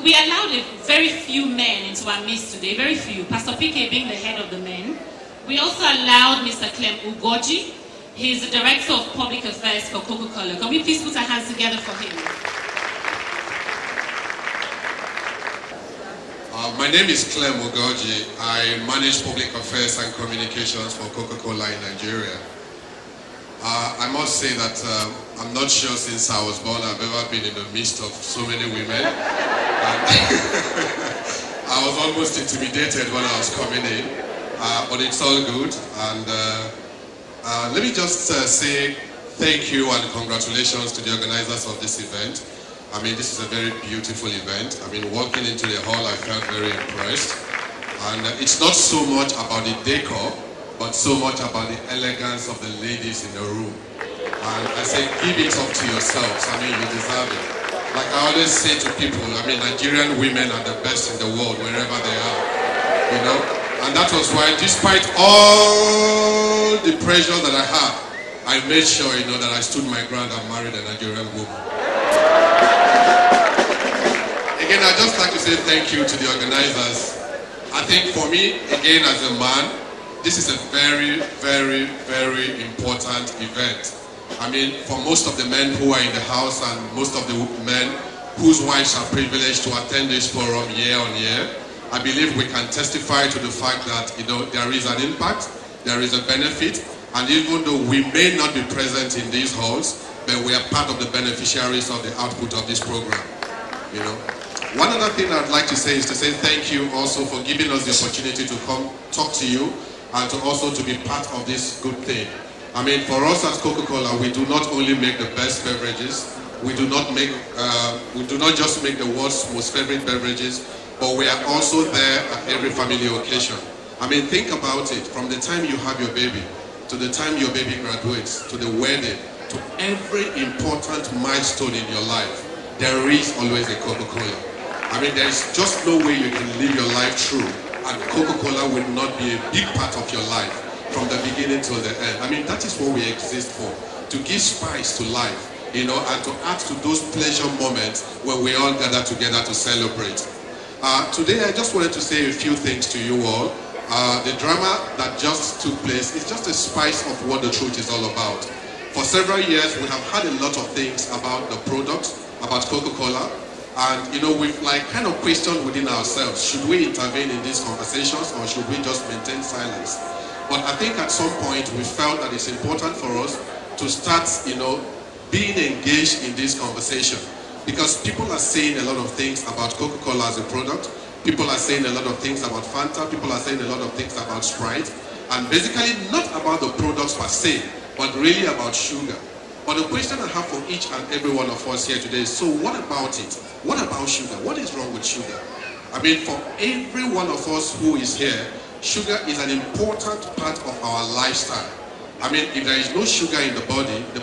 we allowed very few men into our midst today, very few. Pastor PK being the head of the men. We also allowed Mr. Klen Ugoji. He's the Director of Public Affairs for Coca-Cola. Can we please put our hands together for him? My name is Clem Ugoji. I manage Public Affairs and Communications for Coca-Cola in Nigeria. I must say that I'm not sure since I was born I've ever been in the midst of so many women. I was almost intimidated when I was coming in, but it's all good. And let me just say thank you and congratulations to the organizers of this event. I mean, this is a very beautiful event. I mean, walking into the hall, I felt very impressed. And it's not so much about the decor, but so much about the elegance of the ladies in the room. And I say, give it up to yourselves. I mean, you deserve it. Like I always say to people, I mean, Nigerian women are the best in the world, wherever they are, you know. And that was why, despite all the pressure that I had, I made sure, you know, that I stood my ground and married a Nigerian woman. Again, I'd just like to say thank you to the organizers. I think for me, again, as a man, this is a very, very, very important event. I mean, for most of the men who are in the house and most of the men whose wives are privileged to attend this forum year on year, I believe we can testify to the fact that, you know, there is an impact, there is a benefit, and even though we may not be present in these halls, but we are part of the beneficiaries of the output of this program, you know. One other thing I'd like to say is to say thank you also for giving us the opportunity to come talk to you and to also to be part of this good thing. I mean, for us at Coca-Cola, we do not only make the best beverages, we do not just make the world's most favorite beverages, but we are also there at every family occasion. I mean, think about it, from the time you have your baby, to the time your baby graduates, to the wedding, to every important milestone in your life, there is always a Coca-Cola. I mean, there is just no way you can live your life through, and Coca-Cola will not be a big part of your life from the beginning till the end. I mean, that is what we exist for, to give spice to life, you know, and to add to those pleasure moments when we all gather together to celebrate. Today, I just wanted to say a few things to you all. The drama that just took place is just a spice of what the truth is all about. For several years, we have had a lot of things about the product, about Coca-Cola, and, you know, we've like kind of questioned within ourselves, should we intervene in these conversations or should we just maintain silence? But I think at some point we felt that it's important for us to start, you know, being engaged in this conversation, because people are saying a lot of things about Coca-Cola as a product, people are saying a lot of things about Fanta, people are saying a lot of things about Sprite, and basically not about the products per se, but really about sugar. But the question I have for each and every one of us here today is, so what about it? What about sugar? What is wrong with sugar? I mean, for every one of us who is here, sugar is an important part of our lifestyle. I mean, if there is no sugar in the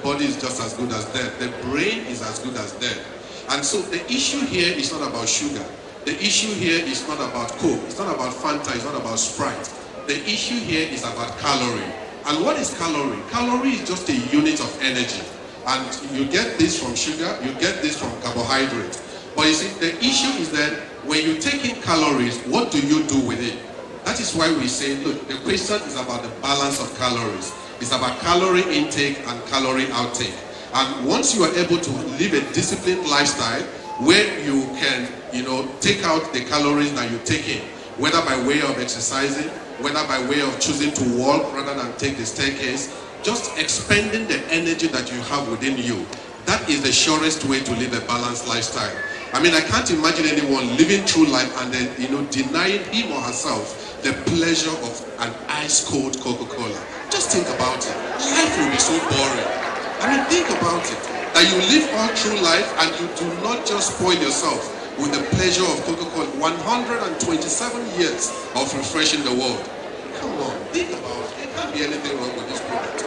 body is just as good as dead. The brain is as good as dead. And so the issue here is not about sugar. The issue here is not about Coke. It's not about Fanta. It's not about Sprite. The issue here is about calorie. And what is calorie? Calorie is just a unit of energy. And you get this from sugar, you get this from carbohydrate. But you see, the issue is that when you take in calories, what do you do with it? That is why we say, look, the question is about the balance of calories. It's about calorie intake and calorie outtake. And once you are able to live a disciplined lifestyle where you can, you know, take out the calories that you take in, whether by way of exercising, whether by way of choosing to walk rather than take the staircase, just expending the energy that you have within you. That is the surest way to live a balanced lifestyle. I mean, I can't imagine anyone living through life and then, you know, denying him or herself the pleasure of an ice-cold Coca-Cola. Just think about it. Life will be so boring. I mean, think about it. That you live all through life and you do not just spoil yourself with the pleasure of Coca-Cola. 127 years of refreshing the world. Come on, think about it. There can't be anything wrong with this product.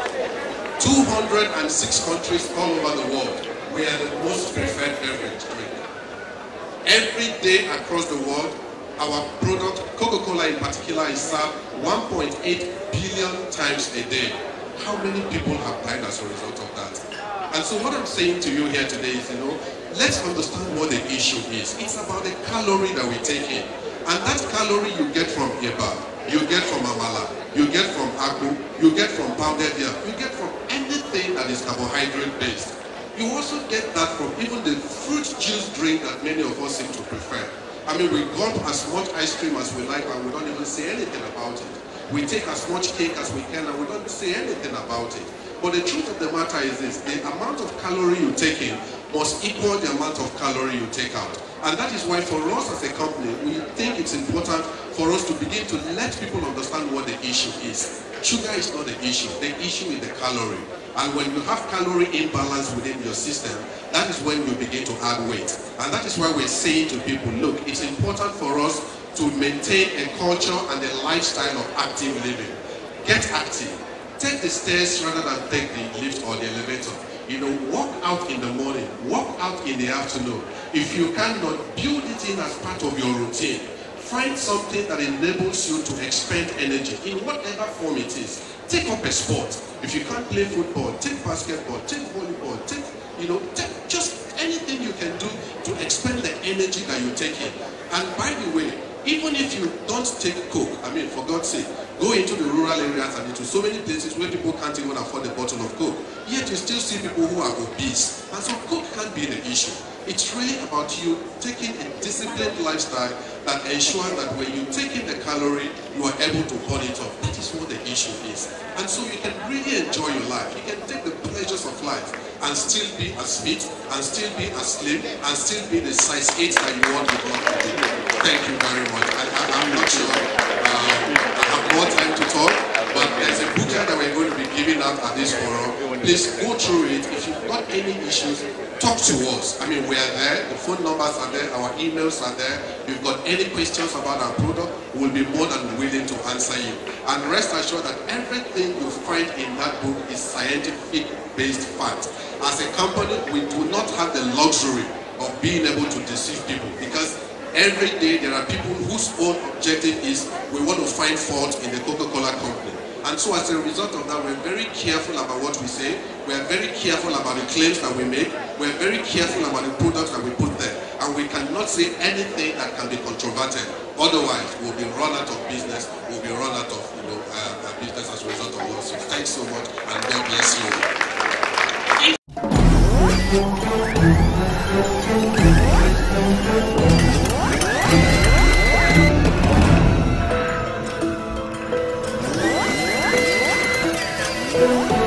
206 countries all over the world, we are the most preferred beverage drink. Every day across the world, our product, Coca-Cola in particular, is served 1.8 billion times a day. How many people have died as a result of that? And so what I'm saying to you here today is, you know, let's understand what the issue is. It's about the calorie that we take in. And that calorie you get from eba, you get from amala, you get from akpu, you get from pounded yam, you get from anything that is carbohydrate based. You also get that from even the fruit juice drink that many of us seem to prefer. I mean, we gulp as much ice cream as we like and we don't even say anything about it. We take as much cake as we can and we don't say anything about it. But the truth of the matter is this, the amount of calorie you take in must equal the amount of calorie you take out. And that is why for us as a company, we think it's important for us to begin to let people understand what the issue is. Sugar is not the issue is the calorie. And when you have calorie imbalance within your system, that is when you begin to add weight. And that is why we're saying to people, look, it's important for us to maintain a culture and a lifestyle of active living. Get active. Take the stairs rather than take the lift or the elevator. You know, walk out in the morning, walk out in the afternoon. If you cannot, build it in as part of your routine. Find something that enables you to expend energy in whatever form it is. Take up a sport. If you can't play football, take basketball, take volleyball, take just anything you can do to expend the energy that you take in. And by the way, even if you don't take Coke, I mean, for God's sake, go into the rural areas and into so many places where people can't even afford a bottle of Coke. Yet you still see people who are obese. And so Coke can't be the issue. It's really about you taking a disciplined lifestyle that ensures that when you take in the calorie, you are able to burn it off. That is what the issue is. And so you can really enjoy your life. You can take the pleasures of life and still be as fit, and still be as slim, and still be the size 8 that you want to be. Thank you very much. I'm not sure I have more time to talk, but there's a booklet that we're going to be giving out at this forum. Please go through it. If you've got any issues, talk to us. I mean, we are there. The phone numbers are there. Our emails are there. If you've got any questions about our product, we'll be more than willing to answer you. And rest assured that everything you find in that book is scientific-based fact. As a company, we do not have the luxury of being able to deceive people, because every day there are people whose own objective is we want to find fault in the Coca-Cola company. And so as a result of that, we're very careful about what we say. We're very careful about the claims that we make. We're very careful about the products that we put there. And we cannot say anything that can be controverted. Otherwise, we'll be run out of business. We'll be run out of business as a result of lawsuits. Thanks so much, and God bless you. Thank you.